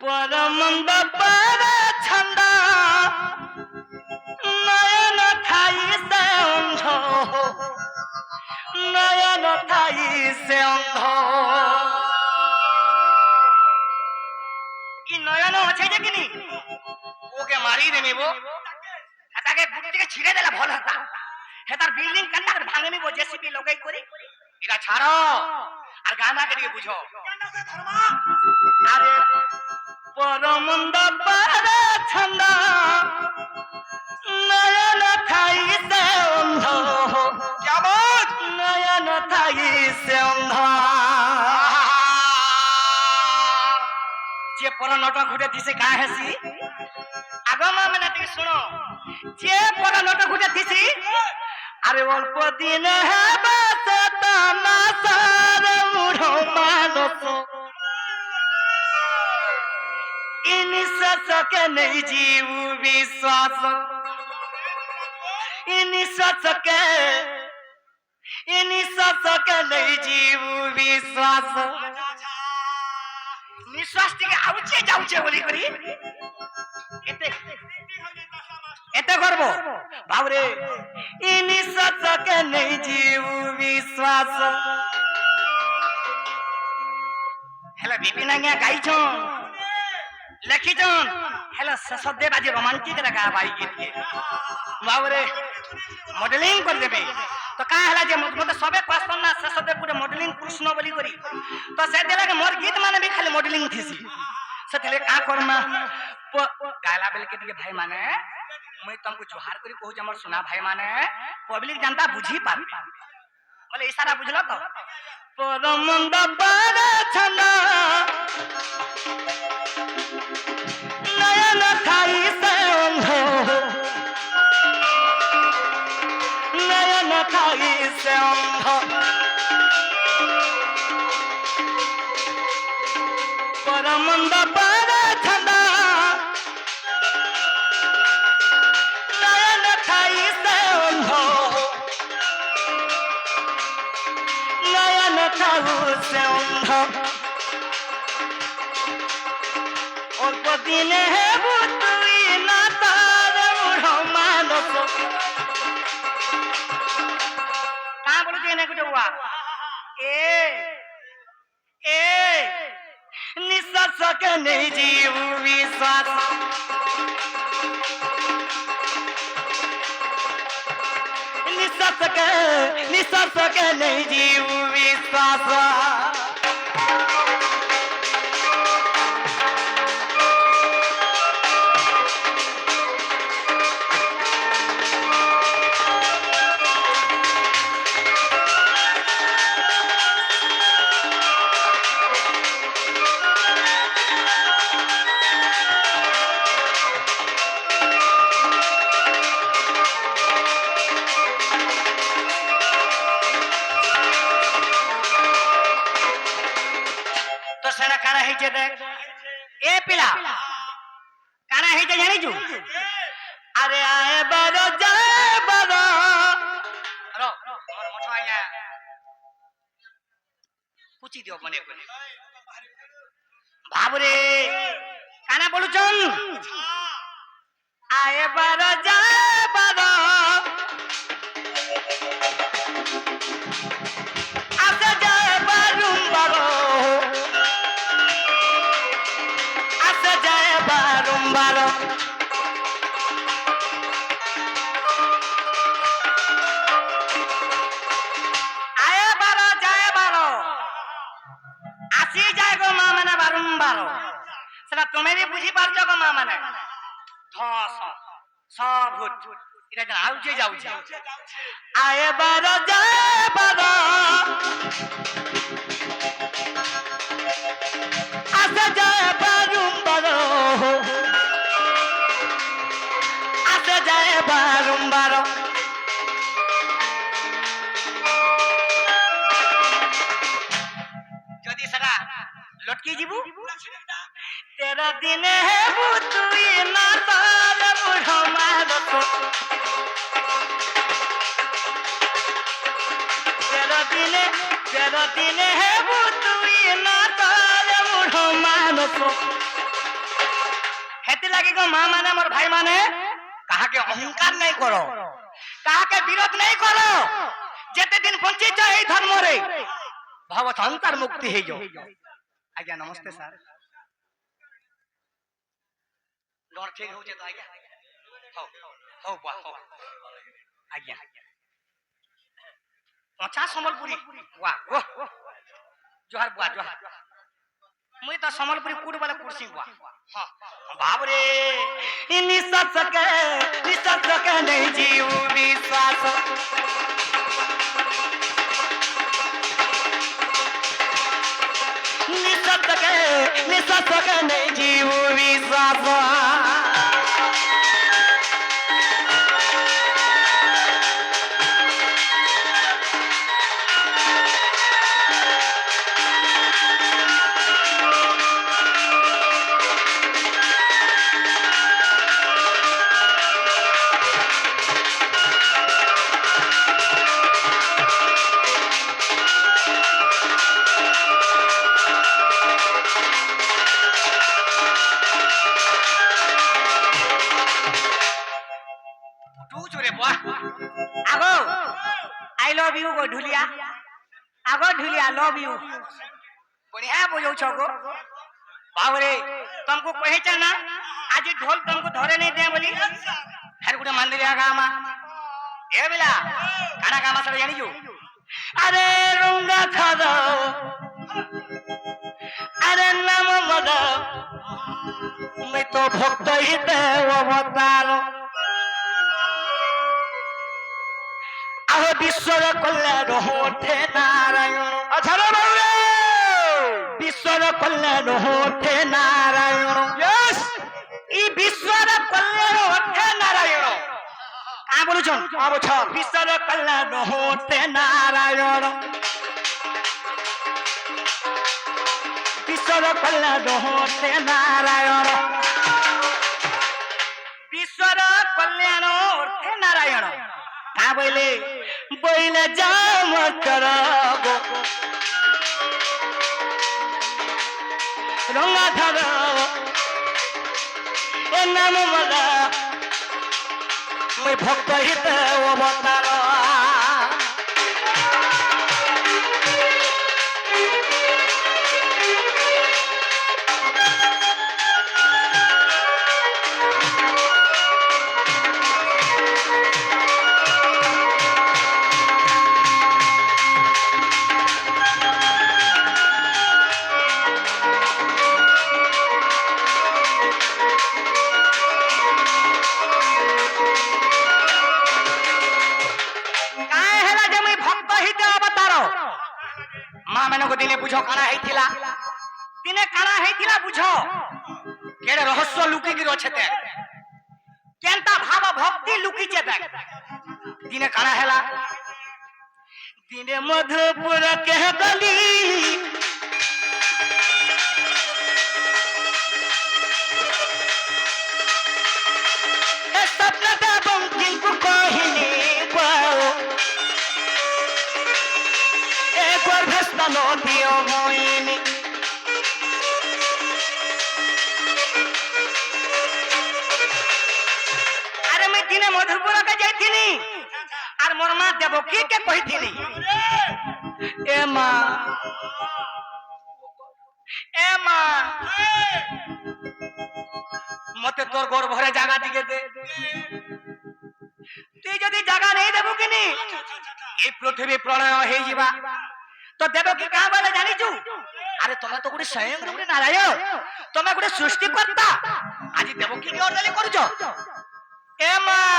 परमंद पर छंद नयन थाई से अंध नयन थाई से अंध নয়ন আছে যে কিনি ওকে মারি দেবে বো এটাকে গুটি থেকে ছিঁড়ে দিলে ভালো হতা হেতার বিল্ডিং কান্না করে ভাঙে নিব জেসিবি লগাই করি এটা ছাড়ো আর গানা কে দিকে বুঝো আরে পরমন্দ পারে ছন্দ নয়ন থাই সে অন্ধ क्या बात নয়ন থাই সে অন্ধ যে পর নটা ঘুরে দিছে কা হেসি আগমা মানে তুই শুনো যে পর নটা ঘুরে দিছি আরে অল্প দিন হেবা সতনা সারে মুঢ় মানস ইনি সসকে নেই জীব বিশ্বাস ইনি সসকে নেই জীব বিশ্বাস নিশ্বাস থেকে আউচে যাউচে বলি করি এতে করব বাবরে ই নিশ্বাসকে নেই জীব বিশ্বাস হেলা বিপিন আজ্ঞা গাইছন লেখিছন হেলা সদেব আজ রোমান্টিক লাগা বাই গীত বাবরে মডেলিং করে দেবে তো কা হেলা যে মতে সবে কোশ্চন না সদেব পুরো মডেলিং কৃষ্ণ বলি করি তো সে দেলা মোর গীত মানে भी খালি মডেলিং থিসি সেতলে কা করমা গায়লা বেল के दिए भाई माने मैं तुमको जोहार करी कहू जे हमर सुना भाई माने पब्लिक जनता बुझी पाबी बोले इशारा बुझलो तो परमंद पारे छना नयन थाई से अंध नयन थाई से अंध परमंद पारे छना नयन थाई से अंध नयन थाई से अंध অল্প দিনে হেবু তুই না তার মুঢ় মানস কা বলু যে নেকুটে হুয়া এ নিঃশ্বাস কে নেই জীব বিশ্বাস निश्वास के नहीं जीव विश्वास काना है जे देख ए पिला काना है जे जानी जू अरे आए बरो जाए बरो रो और मोठो आया पूछी दियो मने कोने बाबरे काना बोलू चल आए बरो जाए बरो आसे जाए बारूम बरो बारो आए बारो जाए बारो आसी जाए गो माँ मैंने बारंबार सेटा तुम्हें भी बुझी पार गो माँ मैंने धस सब भूत इरा जन आउचे जाउचे आए बारो जाए बारो आसे जाए बारंबार जाए बारंबार जदि सगा लटकी जीबू तेरा दिन है बुतुई ना ताल बुढ़ मारत तेरा दिन है बुतुई ना ताल बुढ़ मारत कि माँ माने मोर भाई माने कहा के अहंकार नहीं करो कहा के विरोध नहीं करो जेते दिन बंची छ ए धर्म रे भगवत अंतर मुक्ति हे जो आज्ञा नमस्ते सर लोन ठीक हो जे तो आज्ञा हो बा हो आज्ञा पचा संबलपुरी वाह वाह जोहार बुआ जोहार मुई तो संबलपुरी कुड वाला कुर्सी बुआ हां बाप रे निसत के नहीं जीव विश्वास निसत के नहीं जीव विश्वास आगो आई लव यू गो ढुलिया आगो ढुलिया लव यू बढ़िया बोलो छगो बावरे तुमको कहे ना आज ढोल तुमको धरे नहीं दे बोली हर गुडे मंदिर गामा ए बिला खाना गामा सब जानी जो अरे रुंगा खादो अरे नाम मद मैं तो भक्त ही देव अवतारो विश्वर कल्याण होते नारायण अधर विश्वर कल्याण होते नारायण यस ई विश्वर कल्याण होते नारायण का बोलु छन आ बोछ विश्वर कल्याण होते नारायण विश्वर कल्याण होते नारायण विश्वर कल्याण होते नारायण का बोले बोले जाम करगो रंगा धर ए नाम मगा मैं भक्त हित अवतार दिने बुझो काना हेतिला दिने काना हेतिला बुझो केड़े रहस्य लुकी गिरो छते केनता भाव भक्ति लुकी छते दिने काना हेला दिने मधुपुर के गली ए सपन का बंकिंग को कहिनी पाओ दियो मोइनी अरे मैं दिने मधुपुर के जाइथिनी आर मोर मां देवकी के कहिथिनी ए मां मते तोर गोर भरे जागा दिके दे तू जदी जागा नहीं देबो किनी ए पृथ्वी प्रलय हे जीवा तो देवकी कहा बोले जानी चु अरे तुम्हें तो गुडी स्वयं गुडी नारायण तुम्हें गुडी सृष्टि करता आज देवकी की ओरदली करूछो ए मां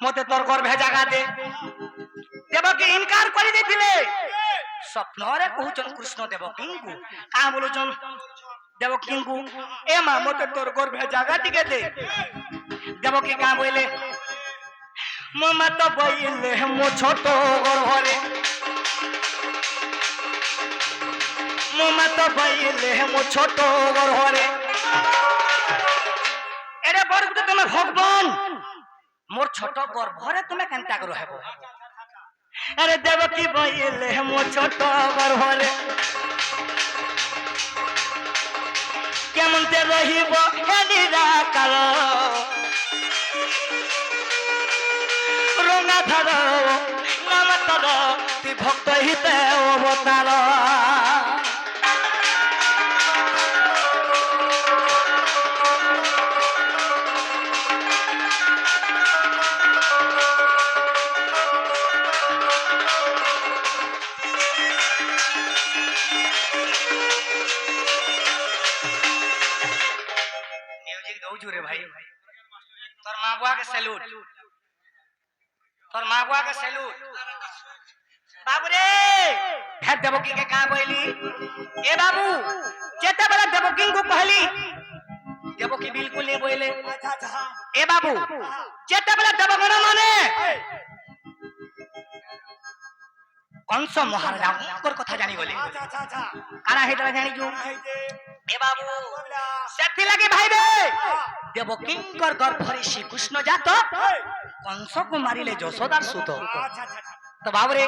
मते तोर घर भेजा गा दे देवकी इनकार करि देथिले स्वप्न रे कहउछन कृष्ण देवकी को का बोलुछन देवकी को ए मां मते तोर घर भेजा गा दिके दे देवकी का बोले ममा तो बइले मो छोटो घर घरे ममा तो बइले मो छोटो घर घरे एरे बड़ गुटे तुम भगवान मोर छोटो घर घरे तुम केनता करो हेबो अरे देवकी बइले मो छोटो घर घरे केमन ते रहिबो हे निराकार সংসার নাম তর তুই ভক্ত হিতে অবতার रे भाई तोर माँ बुआ के सैल्यूट तोर माँ बुआ के सैल्यूट बाबू रे फिर देवकी के कहा बोली ए बाबू चेता बड़ा देवकी को कहली देवकी बिल्कुल नहीं बोले ए बाबू चेता बड़ा देवगण माने कंस महाराजा उनकर कथा जानी बोले काना हेतरा जानी जो ए बाबू सेठी लगे भाई रे देवकींकर गर्भरे श्री कृष्ण जात कंस को मारिले यशोदार सुत तो बाबू रे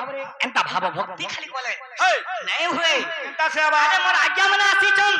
एंता भाव भक्ति खाली बोले नहीं हुए एंता से अरे मोर आज्ञा मने आसी चन